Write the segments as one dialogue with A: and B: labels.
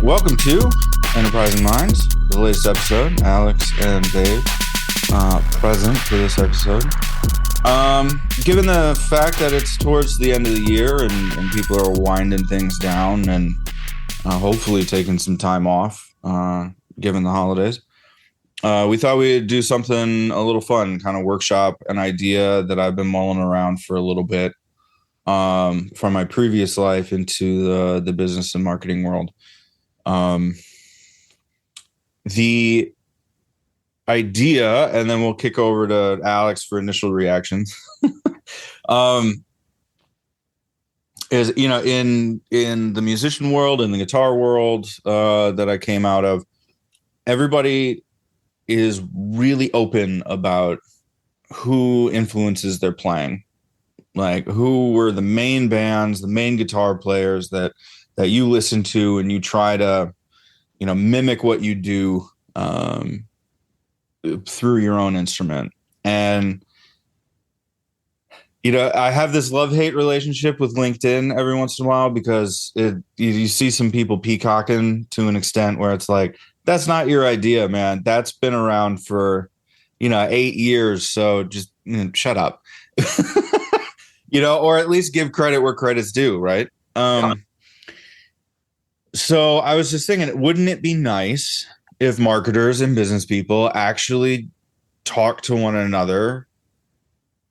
A: Welcome to Enterprising Minds, the latest episode. Alex and Dave present for this episode. Given the fact that it's towards the end of the year and people are winding things down and hopefully taking some time off, given the holidays, we thought we'd do something a little fun, kind of workshop an idea that I've been mulling around for a little bit from my previous life into the business and marketing world. The idea, and then we'll kick over to Alex for initial reactions, is, in the musician world and the guitar world that I came out of, everybody is really open about who influences their playing. Like, who were the main bands, the main guitar players that you listen to, and you try to, mimic what you do through your own instrument. And, I have this love-hate relationship with LinkedIn every once in a while, because you see some people peacocking to an extent where it's like, that's not your idea, man. That's been around for, 8 years. So just shut up, or at least give credit where credit's due. Right. Yeah. So I was just thinking, wouldn't it be nice if marketers and business people actually talk to one another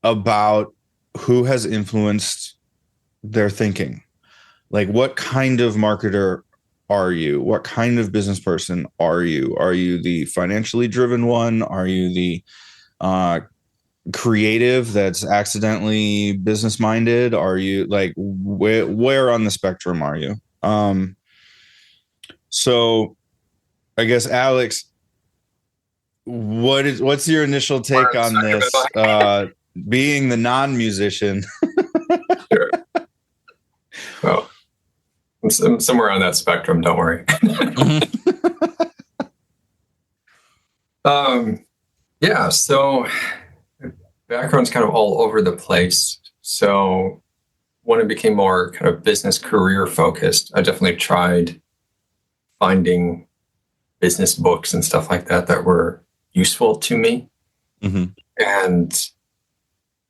A: about who has influenced their thinking? Like, what kind of marketer are you? What kind of business person are you? Are you the financially driven one? Are you the creative that's accidentally business minded? Are you like, where on the spectrum are you? So I guess, Alex, what's your initial take on this, being the non-musician?
B: Sure. Well, I'm somewhere on that spectrum, don't worry. Yeah, so background's kind of all over the place. So when it became more kind of business career focused, I definitely tried finding business books and stuff like that were useful to me. Mm-hmm. And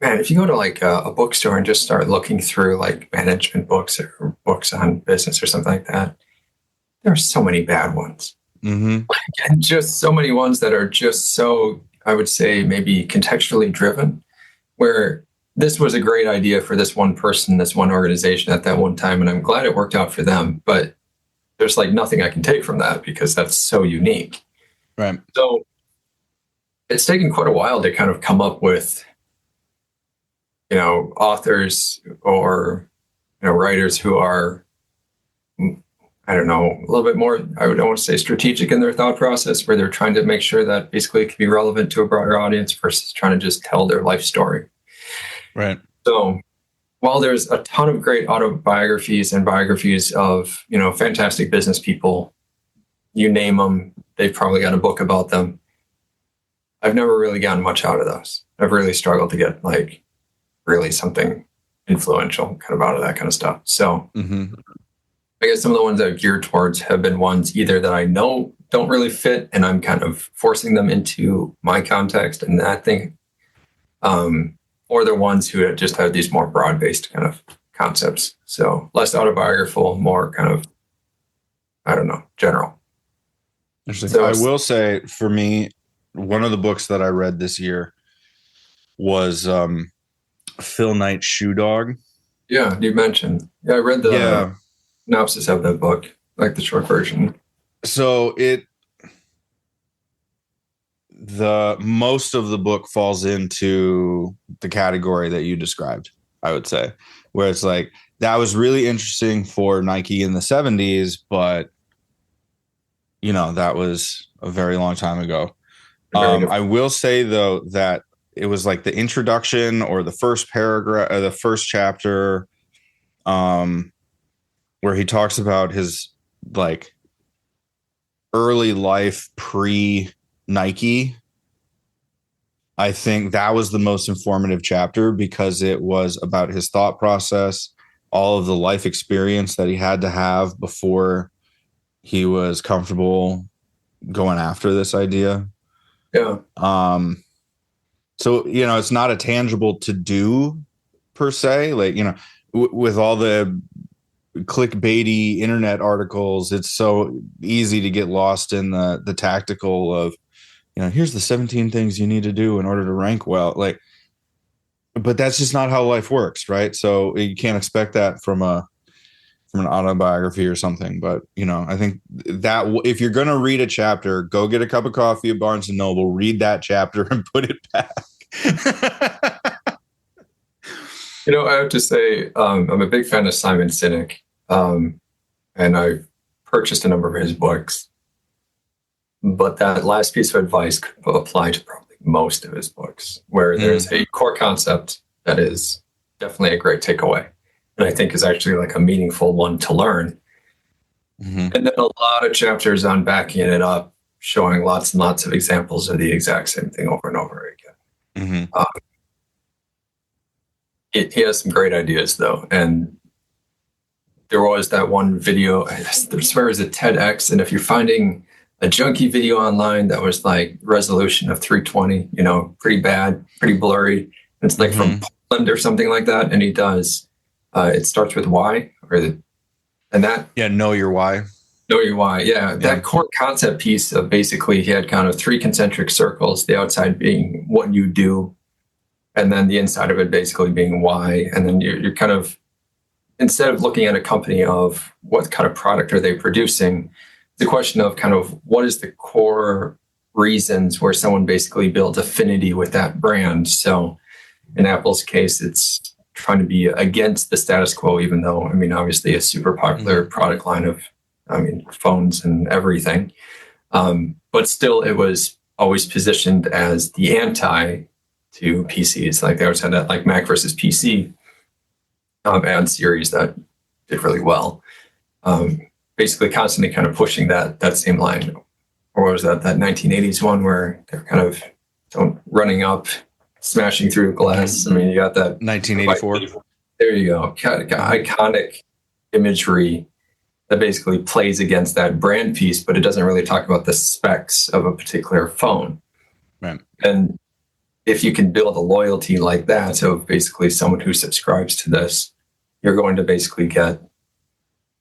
B: man, if you go to like a bookstore and just start looking through like management books or books on business or something like that, there are so many bad ones. Mm-hmm. And just so many ones that are just so, I would say, maybe contextually driven, where this was a great idea for this one person, this one organization at that one time, and I'm glad it worked out for them. But there's like nothing I can take from that because that's so unique.
A: Right.
B: So it's taken quite a while to kind of come up with, authors or, writers who are, I don't know, a little bit more, I don't want to say strategic in their thought process, where they're trying to make sure that basically it can be relevant to a broader audience versus trying to just tell their life story.
A: Right.
B: So while there's a ton of great autobiographies and biographies of, fantastic business people, you name them, they've probably got a book about them. I've never really gotten much out of those. I've really struggled to get like really something influential kind of out of that kind of stuff. So I guess some of the ones I've geared towards have been ones either that I know don't really fit and I'm kind of forcing them into my context and that thing, or the ones who just have these more broad-based kind of concepts. So less autobiographical, more kind of, I don't know, general.
A: Interesting. So I will say, for me, one of the books that I read this year was Phil Knight's Shoe Dog.
B: Yeah, you mentioned. Yeah, I read the synopsis of that book, like the short version.
A: So the most of the book falls into the category that you described, I would say, where it's like, that was really interesting for Nike in the 70s, but that was a very long time ago. I will say though, that it was like the introduction or the first paragraph or the first chapter, where he talks about his like early life pre-Nike. I think that was the most informative chapter because it was about his thought process, all of the life experience that he had to have before he was comfortable going after this idea.
B: Yeah.
A: So, it's not a tangible to do per se, like, with all the clickbaity internet articles, it's so easy to get lost in the tactical of, here's the 17 things you need to do in order to rank well. Like, but that's just not how life works, right? So you can't expect that from an autobiography or something. But I think that if you're going to read a chapter, go get a cup of coffee at Barnes and Noble, read that chapter, and put it back.
B: I have to say, I'm a big fan of Simon Sinek, and I've purchased a number of his books. But that last piece of advice could apply to probably most of his books, where there's a core concept that is definitely a great takeaway, and I think is actually like a meaningful one to learn. And then a lot of chapters on backing it up, showing lots and lots of examples of the exact same thing over and over again. He has some great ideas, though. And there was that one video, I swear it was a TEDx, and if you're finding a junky video online that was like resolution of 320, pretty bad, pretty blurry, it's like from Poland or something like that, and he does, it starts with why, know your why. Know your why, yeah. That core concept piece of basically he had kind of 3 concentric circles, the outside being what you do, and then the inside of it basically being why. And then you're kind of, instead of looking at a company of what kind of product are they producing, the question of kind of what is the core reasons where someone basically builds affinity with that brand. So in Apple's case, it's trying to be against the status quo, even though, obviously a super popular product line of, phones and everything. But still, it was always positioned as the anti to PCs. Like they always had that like Mac versus PC ad series that did really well. Basically constantly kind of pushing that same line. Or what was that 1980s one where they're kind of running up, smashing through glass? You got that
A: 1984.
B: There you go. Iconic imagery that basically plays against that brand piece, but it doesn't really talk about the specs of a particular phone.
A: Right.
B: And if you can build a loyalty like that, so basically someone who subscribes to this, you're going to basically get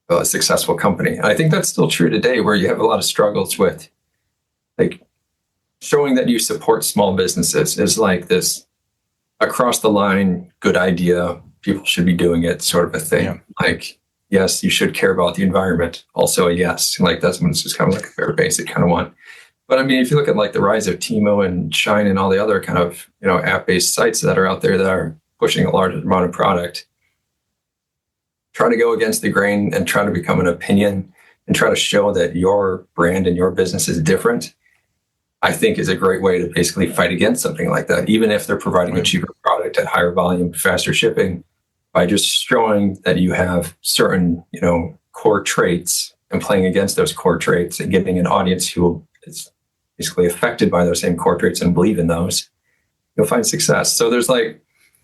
B: a successful company. And I think that's still true today, where you have a lot of struggles with like showing that you support small businesses is like this across the line, good idea, people should be doing it sort of a thing. Yeah. Like, yes, you should care about the environment. Also a yes. Like that's when it's just kind of like a very basic kind of one. But if you look at like the rise of Timo and Shine and all the other kind of, app-based sites that are out there that are pushing a large amount of product, try to go against the grain and try to become an opinion and try to show that your brand and your business is different, I think is a great way to basically fight against something like that. Even if they're providing a cheaper product at higher volume, faster shipping, by just showing that you have certain, core traits and playing against those core traits and getting an audience who is basically affected by those same core traits and believe in those, you'll find success. So there's like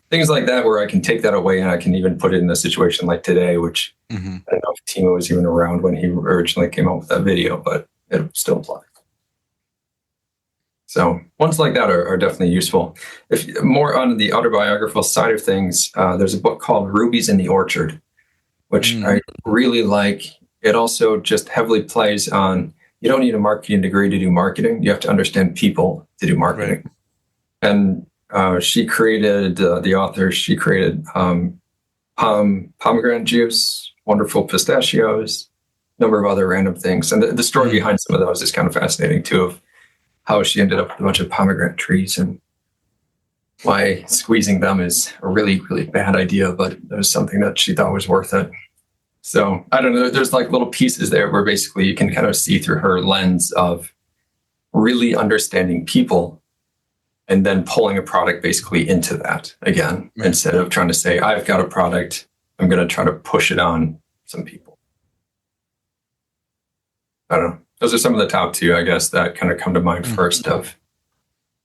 B: things like that where I can take that away and I can even put it in a situation like today, which I don't know if Timo was even around when he originally came out with that video, but it still applies. So ones like that are definitely useful. If more on the autobiographical side of things, there's a book called Rubies in the Orchard, which I really like. It also just heavily plays on, you don't need a marketing degree to do marketing. You have to understand people to do marketing. Right. And she created, the author, she created pomegranate juice, wonderful pistachios, a number of other random things. And the story behind some of those is kind of fascinating too, of how she ended up with a bunch of pomegranate trees and why squeezing them is a really, really bad idea, but it was something that she thought was worth it. So I don't know, there's like little pieces there where basically you can kind of see through her lens of really understanding people and then pulling a product basically into that again, instead of trying to say, I've got a product, I'm going to try to push it on some people. I don't know. Those are some of the top two, I guess, that kind of come to mind first of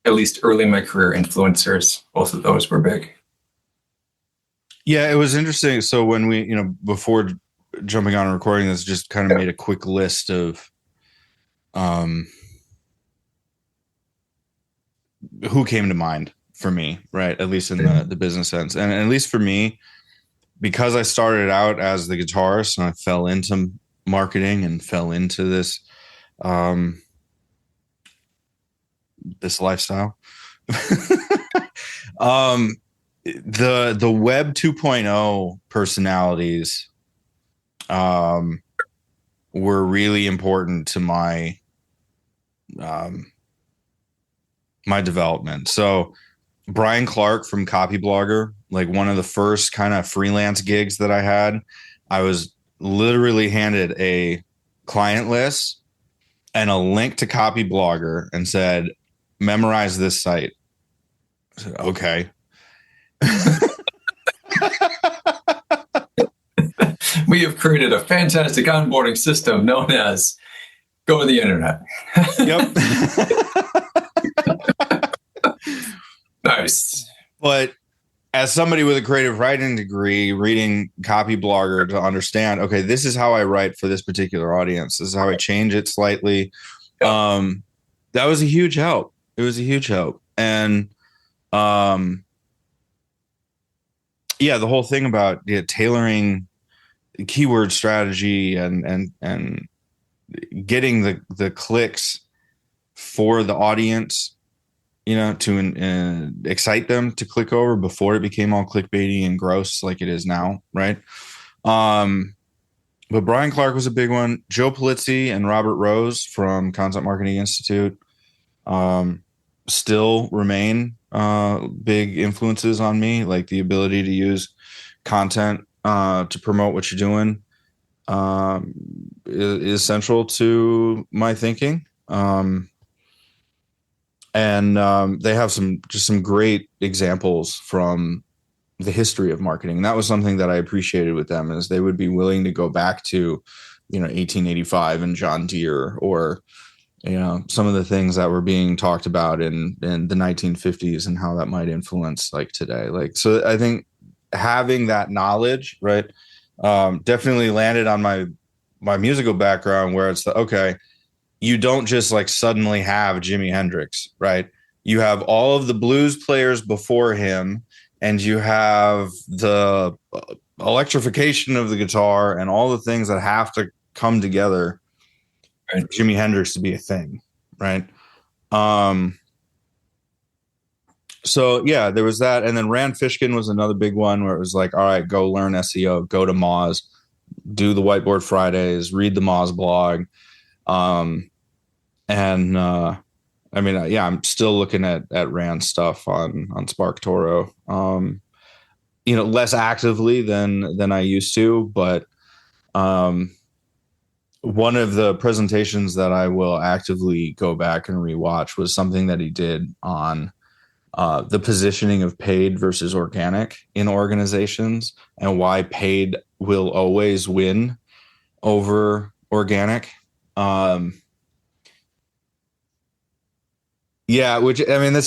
B: at least early in my career influencers. Both of those were big.
A: Yeah, it was interesting. So when we, before jumping on and recording this, just kind of made a quick list of who came to mind for me, right? At least in the business sense. And at least for me, because I started out as the guitarist and I fell into marketing and fell into this this lifestyle. The Web 2.0 personalities were really important to my my development. So Brian Clark from Copy Blogger, like one of the first kind of freelance gigs that I had, I was literally handed a client list and a link to Copy Blogger and said, memorize this site. I said, okay.
B: We have created a fantastic onboarding system known as Go to the Internet.
A: Yep.
B: Nice.
A: But as somebody with a creative writing degree, reading Copy Blogger to understand, okay, this is how I write for this particular audience. This is how I change it slightly. That was a huge help. It was a huge help. And the whole thing about tailoring keyword strategy and getting the clicks for the audience, to excite them to click over before it became all clickbaity and gross like it is now, right? But Brian Clark was a big one. Joe Polizzi and Robert Rose from Content Marketing Institute still remain big influences on me, like the ability to use content to promote what you're doing is central to my thinking. And they have some great examples from the history of marketing. And that was something that I appreciated with them, is they would be willing to go back to, 1885 and John Deere, or, some of the things that were being talked about in the 1950s and how that might influence like today. Like, so I think having that knowledge, right, definitely landed on my musical background, where it's okay, you don't just like suddenly have Jimi Hendrix, right? You have all of the blues players before him, and you have the electrification of the guitar and all the things that have to come together for Jimi Hendrix to be a thing, right? So yeah, there was that. And then Rand Fishkin was another big one, where it was like, all right, go learn SEO, go to Moz, do the Whiteboard Fridays, read the Moz blog. I'm still looking at Rand stuff on SparkToro, less actively than I used to, but one of the presentations that I will actively go back and rewatch was something that he did on the positioning of paid versus organic in organizations, and why paid will always win over organic. That's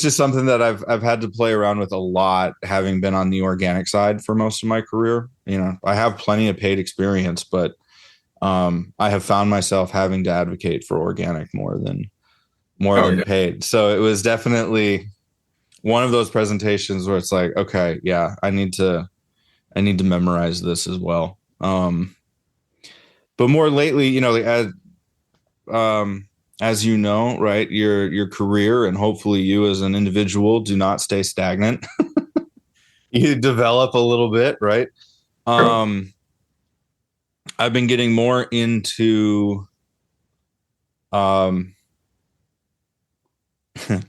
A: just something that I've had to play around with a lot, having been on the organic side for most of my career. I have plenty of paid experience, but I have found myself having to advocate for organic more than paid. So it was definitely one of those presentations where it's like, okay, yeah, I need to memorize this as well. But more lately, as you know, right, your career and hopefully you as an individual do not stay stagnant. You develop a little bit, right? Sure. I've been getting more into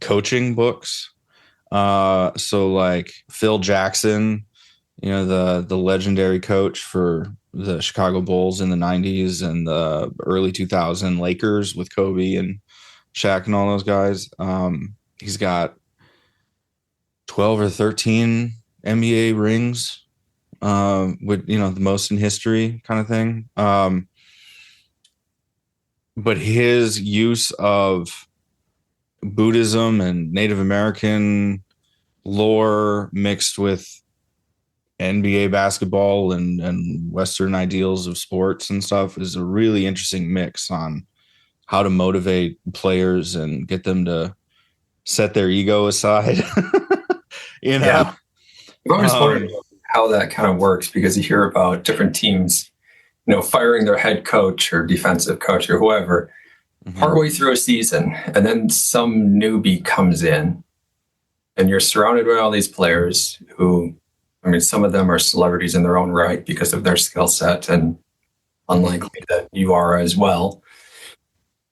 A: coaching books. So like Phil Jackson, the legendary coach for the Chicago Bulls in the 90s and the early 2000 Lakers with Kobe and Shaq and all those guys. He's got 12 or 13 NBA rings, with, the most in history kind of thing. But his use of Buddhism and Native American lore mixed with NBA basketball and Western ideals of sports and stuff is a really interesting mix on how to motivate players and get them to set their ego aside.
B: Yeah. I've always wondered how that kind of works, because you hear about different teams, firing their head coach or defensive coach or whoever partway through a season, and then some newbie comes in, and you're surrounded by all these players who, some of them are celebrities in their own right because of their skill set, and unlikely that you are as well.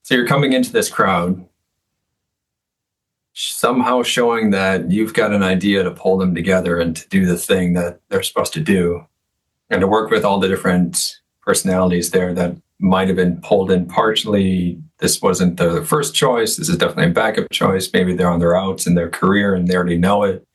B: So you're coming into this crowd, somehow showing that you've got an idea to pull them together and to do the thing that they're supposed to do, and to work with all the different personalities there that might have been pulled in partially. This wasn't the first choice. This is definitely a backup choice. Maybe they're on their outs in their career and they already know it.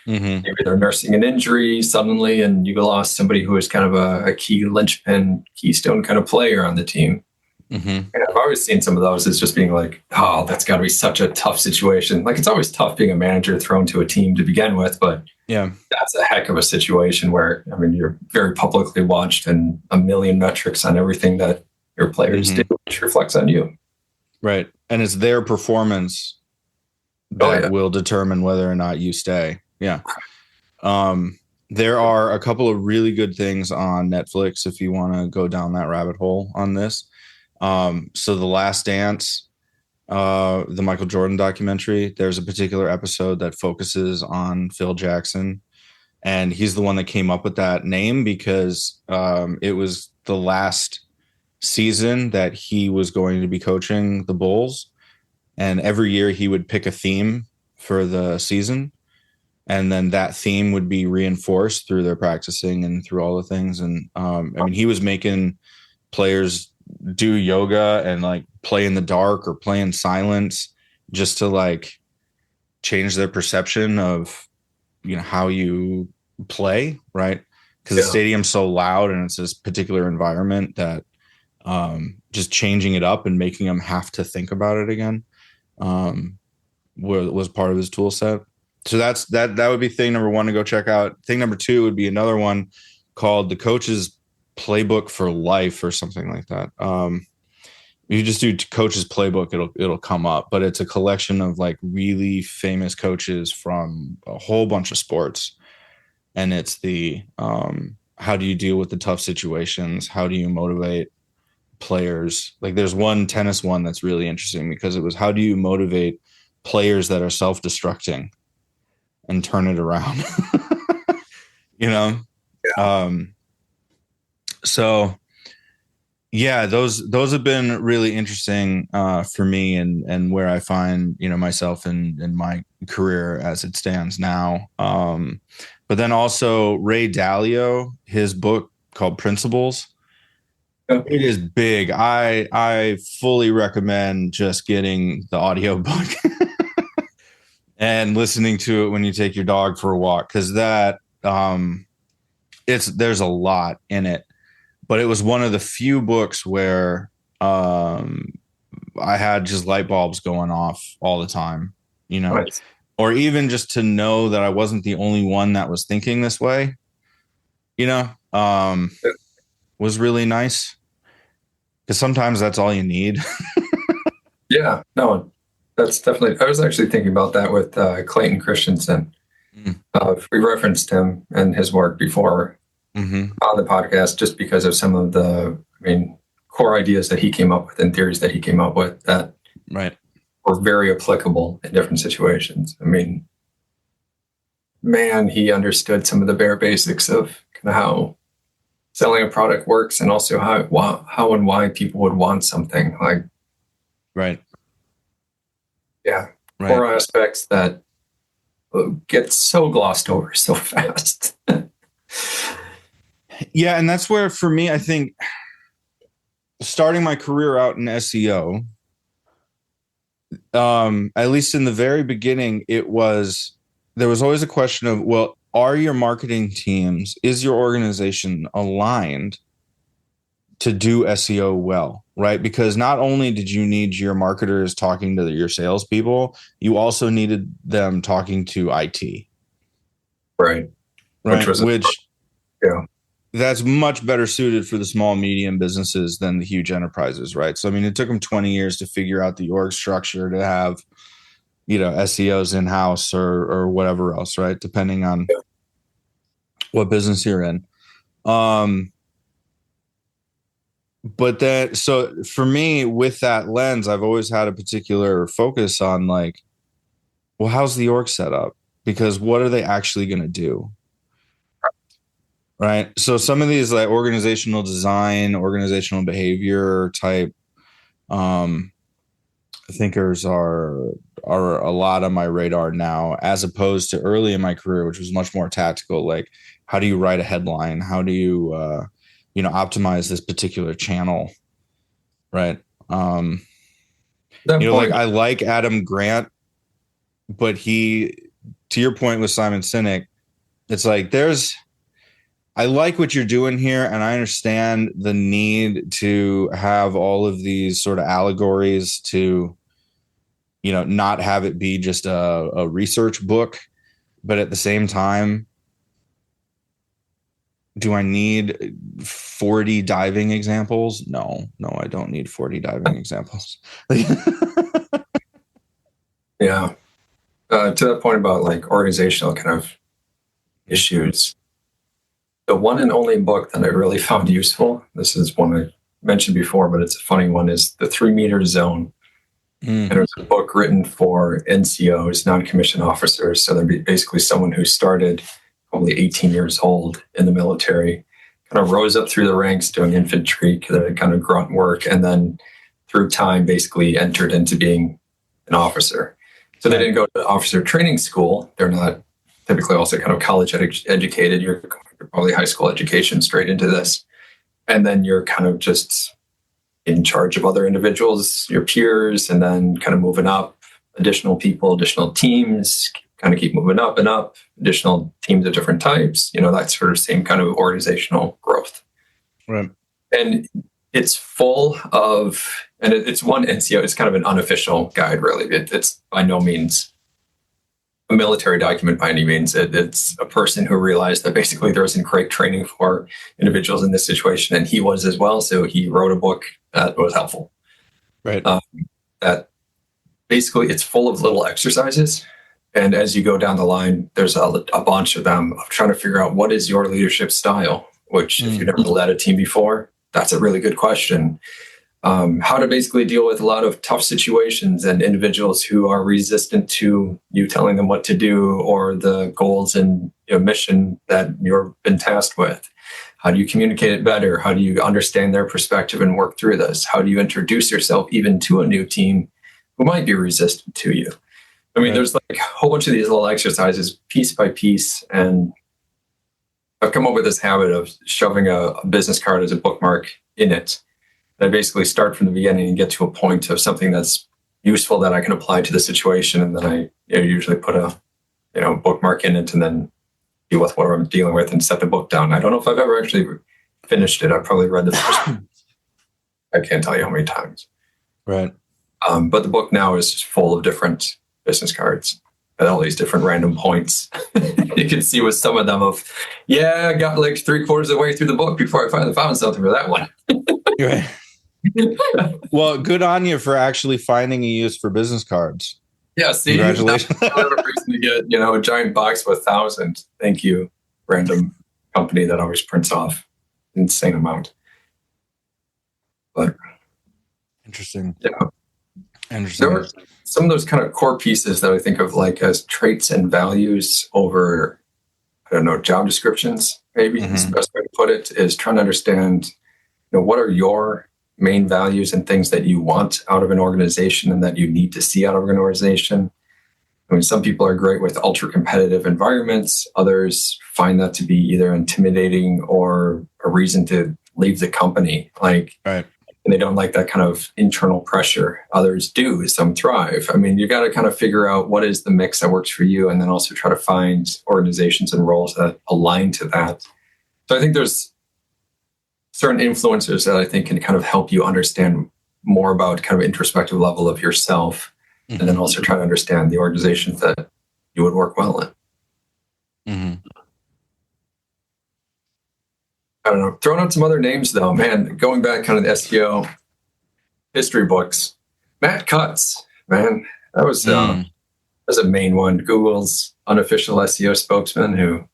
B: Maybe they're nursing an injury suddenly, and you lost somebody who is kind of a key linchpin, keystone kind of player on the team. And I've always seen some of those as just being like, oh, that's got to be such a tough situation. Like, it's always tough being a manager thrown to a team to begin with, but that's a heck of a situation where, you're very publicly watched and a million metrics on everything that your players do, which reflects on you.
A: Right. And it's their performance that will determine whether or not you stay. Yeah. There are a couple of really good things on Netflix if you want to go down that rabbit hole on this. So The Last Dance, the Michael Jordan documentary, there's a particular episode that focuses on Phil Jackson, and he's the one that came up with that name because it was the last season that he was going to be coaching the Bulls, and every year he would pick a theme for the season, and then that theme would be reinforced through their practicing and through all the things. And he was making players do yoga and like play in the dark or play in silence just to like change their perception of, how you play, right? Because the stadium's so loud and it's this particular environment that just changing it up and making them have to think about it again was part of his tool set. So that would be thing number one to go check out. Thing number two would be another one called The Coach's Playbook for Life or something like that. You just do Coach's Playbook, it'll come up, but it's a collection of like really famous coaches from a whole bunch of sports. And it's the how do you deal with the tough situations? How do you motivate players? Like there's one tennis one that's really interesting because it was how do you motivate players that are self-destructing and turn it around? So yeah, those have been really interesting for me and where I find, myself in my career as it stands now. But then also Ray Dalio, his book called Principles. It is big. I fully recommend just getting the audiobook and listening to it when you take your dog for a walk, because that there's a lot in it. But it was one of the few books where I had just light bulbs going off all the time, right. Or even just to know that I wasn't the only one that was thinking this way, was really nice. Because sometimes that's all you need.
B: Yeah, no, that's definitely. I was actually thinking about that with Clayton Christensen. We referenced him and his work before on the podcast, just because of some of the, core ideas that he came up with and theories that he came up with that were very applicable in different situations. Man, he understood some of the bare basics of kind of how selling a product works, and also how and why people would want something. Like, core aspects that get so glossed over so fast.
A: Yeah, and that's where, for me, I think starting my career out in SEO, at least in the very beginning, there was always a question of, well, are your marketing teams, is your organization aligned to do SEO well, right? Because not only did you need your marketers talking to your salespeople, you also needed them talking to IT.
B: Right. Yeah.
A: that's much better suited for the small, medium businesses than the huge enterprises, right? So, I mean, it took them 20 years to figure out the org structure to have, SEOs in-house or whatever else, right? Depending on what business you're in. But then, so for me, with that lens, I've always had a particular focus on like, well, how's the org set up? Because what are they actually going to do? Right. So some of these like organizational design, organizational behavior type thinkers are a lot on my radar now, as opposed to early in my career, which was much more tactical. Like, how do you write a headline? How do you optimize this particular channel? Right. Like I like Adam Grant, but to your point with Simon Sinek, it's like I like what you're doing here, and I understand the need to have all of these sort of allegories to, not have it be just a research book. But at the same time, do I need 40 diving examples? No, I don't need 40 diving examples.
B: Yeah. To that point about like organizational kind of issues, the one and only book that I really found useful, this is one I mentioned before, but it's a funny one, is The 3-Meter Zone. And it was a book written for NCOs, non-commissioned officers. So they'd be basically someone who started probably 18 years old in the military, kind of rose up through the ranks doing infantry, kind of grunt work, and then through time basically entered into being an officer. So they didn't go to officer training school. They're not typically also kind of college educated. You're probably high school education straight into this. And then you're kind of just in charge of other individuals, your peers, and then kind of moving up, additional people, additional teams, kind of keep moving up and up, additional teams of different types, that sort of same kind of organizational growth.
A: Right.
B: And it's full of, and it's one NCO, it's kind of an unofficial guide, really. It's by no means a military document by any means. It's a person who realized that basically there wasn't great training for individuals in this situation, and he was as well. So he wrote a book that was helpful.
A: Right.
B: That basically it's full of little exercises. And as you go down the line, there's a bunch of them of trying to figure out what is your leadership style, which if you've never led a team before, that's a really good question. How to basically deal with a lot of tough situations and individuals who are resistant to you telling them what to do or the goals and mission that you've been tasked with. How do you communicate it better? How do you understand their perspective and work through this? How do you introduce yourself even to a new team who might be resistant to you? I mean, There's like a whole bunch of these little exercises piece by piece. And I've come up with this habit of shoving a business card as a bookmark in it. I basically start from the beginning and get to a point of something that's useful that I can apply to the situation. And then I usually put a bookmark in it and then deal with what I'm dealing with and set the book down. I don't know if I've ever actually finished it. I probably read the first I can't tell you how many times.
A: Right.
B: But the book now is just full of different business cards at all these different random points. You can see with some of them I got like 3/4 of the way through the book before I finally found something for that one.
A: Right. Well, good on you for actually finding a use for business cards.
B: Yeah, see,
A: congratulations.
B: That's a reason to get a giant box with 1,000. Thank you, random company that always prints off insane amount. But
A: interesting.
B: Yeah,
A: interesting.
B: There are some of those kind of core pieces that I think of like as traits and values over, job descriptions. Maybe is the best way to put it, is trying to understand, what are your main values and things that you want out of an organization and that you need to see out of an organization. I mean, some people are great with ultra competitive environments. Others find that to be either intimidating or a reason to leave the company. And they don't like that kind of internal pressure. Others do. Some thrive. I mean, you got to kind of figure out what is the mix that works for you, and then also try to find organizations and roles that align to that. So I think there's certain influencers that I think can kind of help you understand more about kind of introspective level of yourself, and then also try to understand the organizations that you would work well in. I don't know, throwing out some other names though, man, going back kind of the SEO history books, Matt Cutts, man, that was a main one. Google's unofficial SEO spokesman who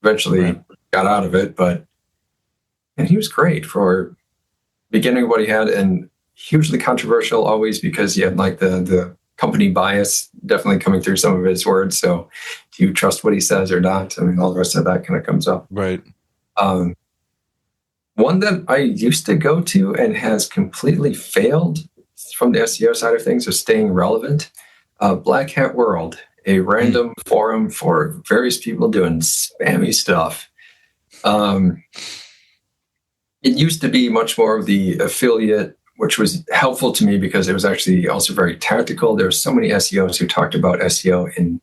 B: eventually got out of it, but and he was great for beginning what he had, and hugely controversial always because he had like the company bias definitely coming through some of his words. So do you trust what he says or not? I mean, all the rest of that kind of comes up.
A: Right.
B: One that I used to go to and has completely failed from the SEO side of things is staying relevant. Black Hat World, a random forum for various people doing spammy stuff. It used to be much more of the affiliate, which was helpful to me because it was actually also very tactical. There were so many SEOs who talked about SEO in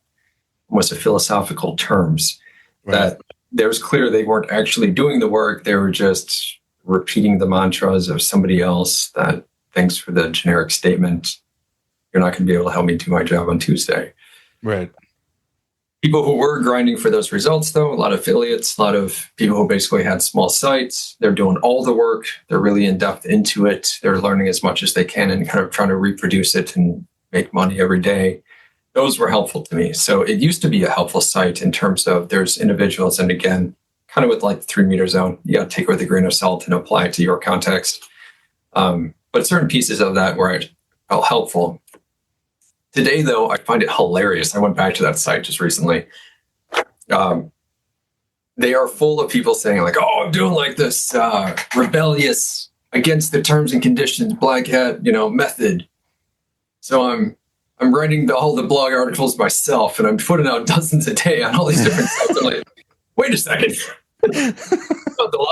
B: almost a philosophical terms that it was clear they weren't actually doing the work. They were just repeating the mantras of somebody else that thanks for the generic statement. You're not going to be able to help me do my job on Tuesday.
A: Right.
B: People who were grinding for those results, though, a lot of affiliates, a lot of people who basically had small sites, they're doing all the work. They're really in depth into it. They're learning as much as they can and kind of trying to reproduce it and make money every day. Those were helpful to me. So it used to be a helpful site in terms of there's individuals. And again, kind of with like the 3 meter zone, you got to take it with a grain of salt and apply it to your context. But certain pieces of that were helpful. Today, though, I find it hilarious. I went back to that site just recently. They are full of people saying like, "Oh, I'm doing like this rebellious against the terms and conditions black hat, method." So I'm writing all the blog articles myself, and I'm putting out dozens a day on all these different sites. I'm like, wait a second,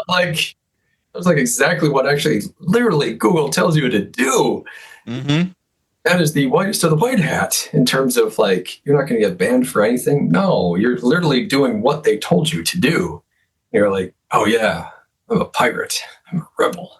B: like that's like exactly what actually, literally, Google tells you to do.
A: Mm-hmm.
B: That is the whitest of the white hat in terms of like, you're not going to get banned for anything. No, you're literally doing what they told you to do. You're like, oh yeah, I'm a pirate. I'm a rebel.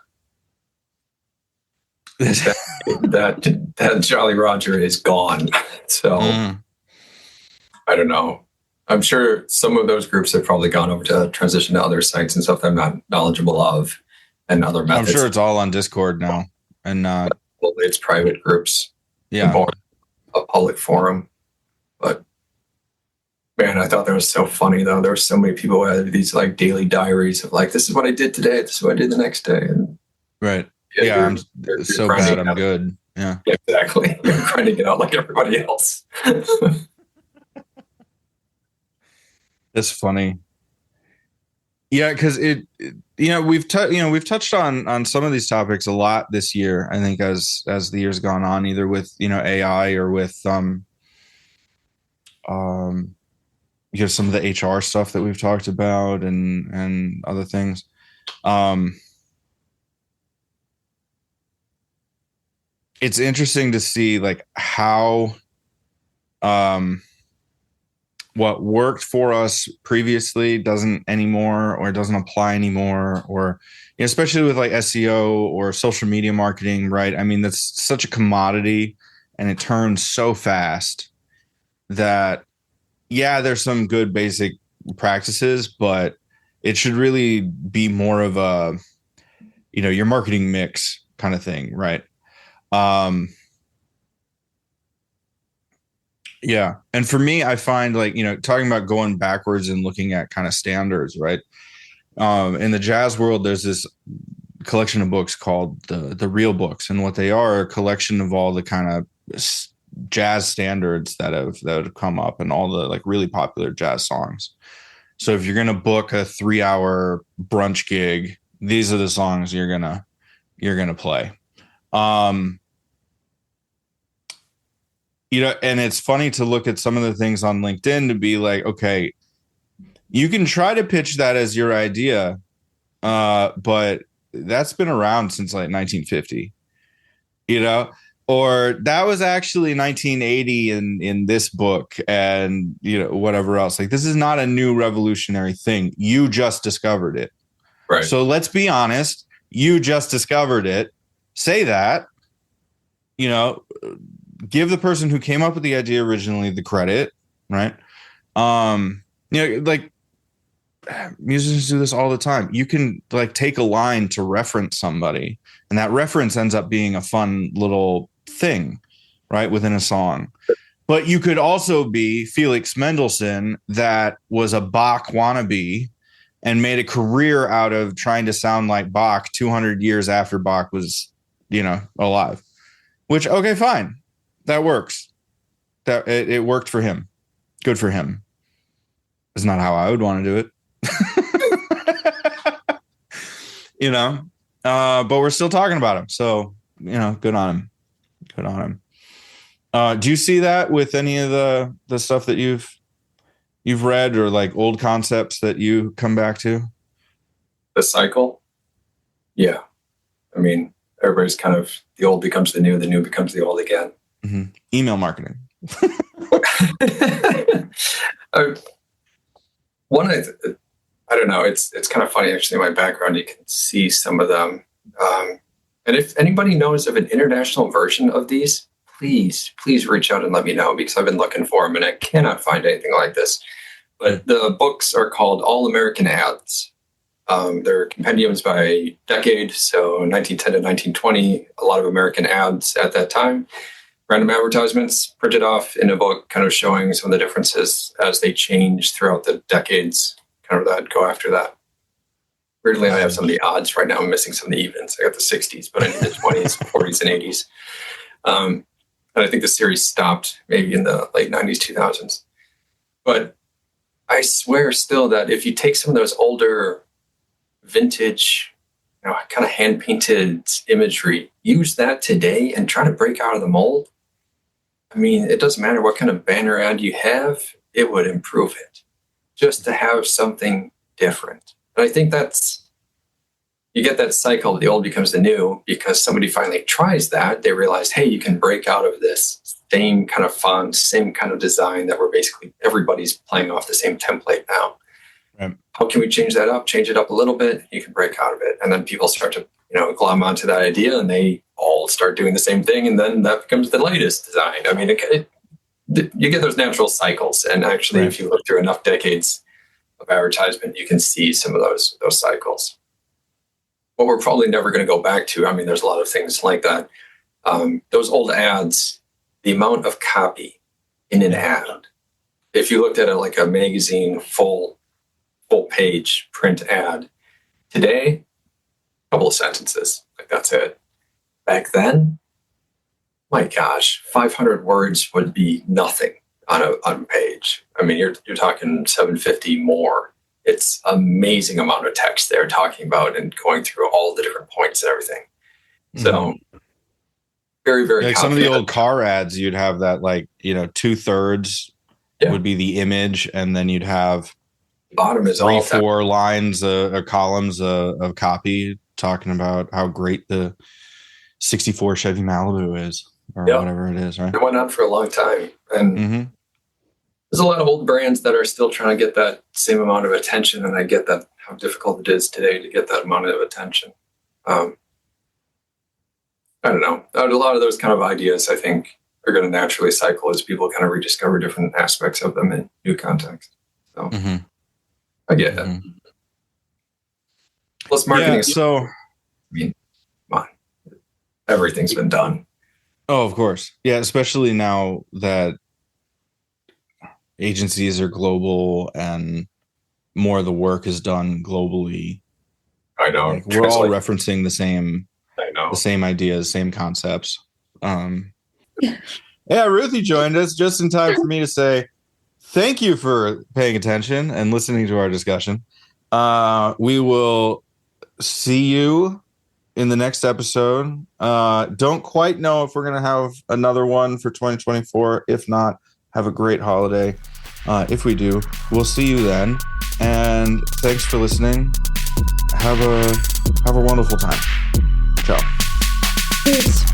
B: that Jolly Roger is gone. So I don't know. I'm sure some of those groups have probably gone over to transition to other sites and stuff that I'm not knowledgeable of and other methods.
A: I'm sure it's all on Discord now and not.
B: Well, it's private groups.
A: Yeah.
B: A public forum. But man, I thought that was so funny though. There were so many people who had these like daily diaries of like, this is what I did today. This is what I did the next day. And
A: right. Yeah. I'm so bad. I'm good. Yeah.
B: Exactly. You're grinding it out like everybody else.
A: That's funny. Yeah, because we've touched on some of these topics a lot this year. I think as the year's gone on, either with AI or with some of the HR stuff that we've talked about and other things. It's interesting to see like how what worked for us previously doesn't anymore or doesn't apply anymore, or especially with like SEO or social media marketing, right? I mean, that's such a commodity and it turns so fast that, yeah, there's some good basic practices, but it should really be more of a, your marketing mix kind of thing, right? Yeah. And for me, I find like, talking about going backwards and looking at kind of standards, right? In the jazz world, there's this collection of books called the Real Books. And what they are a collection of all the kind of jazz standards that have come up and all the like really popular jazz songs. So if you're going to book a 3-hour brunch gig, these are the songs you're going to play. And it's funny to look at some of the things on LinkedIn to be like, okay, you can try to pitch that as your idea, but that's been around since like 1950, or that was actually 1980 in this book and, whatever else. Like, this is not a new revolutionary thing. You just discovered it.
B: Right.
A: So let's be honest. You just discovered it. Say that, give the person who came up with the idea originally the credit, right? Like musicians do this all the time. You can like take a line to reference somebody, and that reference ends up being a fun little thing, right, within a song. But you could also be Felix Mendelssohn, that was a Bach wannabe and made a career out of trying to sound like Bach 200 years after Bach was, alive. Which, okay, fine. That works. That it worked for him. Good for him. It's not how I would want to do it. But we're still talking about him. So, good on him. Good on him. Do you see that with any of the stuff that you've read, or like old concepts that you come back to?
B: The cycle? Yeah. I mean, everybody's kind of, the old becomes the new becomes the old again.
A: Mm-hmm. Email marketing.
B: I don't know. It's kind of funny, actually. In my background, you can see some of them. And if anybody knows of an international version of these, please reach out and let me know, because I've been looking for them and I cannot find anything like this. But the books are called All American Ads. They're compendiums by decade. So 1910 to 1920, a lot of American ads at that time. Random advertisements printed off in a book, kind of showing some of the differences as they change throughout the decades, kind of that go after that. Weirdly, I have some of the odds right now. I'm missing some of the evens. I got the 60s, but I need the 20s, 40s, and 80s. And I think the series stopped maybe in the late 90s, 2000s. But I swear still that if you take some of those older vintage, kind of hand-painted imagery, use that today and try to break out of the mold, I mean, it doesn't matter what kind of banner ad you have, it would improve it. Just to have something different. And I think you get that cycle, the old becomes the new, because somebody finally tries that. They realize, hey, you can break out of this same kind of font, same kind of design that everybody's playing off the same template now. Right. How can we change that up? Change it up a little bit, you can break out of it. And then people start to, glom onto that idea, and they all start doing the same thing. And then that becomes the latest design. I mean, you get those natural cycles. And actually, If you look through enough decades of advertisement, you can see some of those cycles. What we're probably never going to go back to, I mean, there's a lot of things like that. Those old ads, the amount of copy in an ad, if you looked at it like a magazine, full page print ad, today, a couple of sentences, like that's it. Back then, my gosh, 500 words would be nothing on a page. I mean, you're talking 750 more. It's amazing amount of text they're talking about and going through all the different points and everything. So very, very
A: like some of the old car ads, you'd have that 2/3 would be the image, and then you'd have
B: bottom is
A: 3-4 lines or columns of copy talking about how great the 64 Chevy Malibu is, or whatever it is, right?
B: It went on for a long time. And there's a lot of old brands that are still trying to get that same amount of attention. And I get that, how difficult it is today to get that amount of attention. I don't know. A lot of those kind of ideas, I think, are going to naturally cycle as people kind of rediscover different aspects of them in new context. So I get it. Plus marketing is I mean, come on. Everything's been done.
A: Oh, of course. Yeah, especially now that agencies are global and more of the work is done globally.
B: I know.
A: Like, we're all referencing the same ideas, same concepts. Yeah, Ruthie joined us just in time for me to say thank you for paying attention and listening to our discussion. We will see you in the next episode. Don't quite know if we're going to have another one for 2024. If not, have a great holiday. If we do, we'll see you then. And thanks for listening. Have a wonderful time. Ciao.
C: Peace.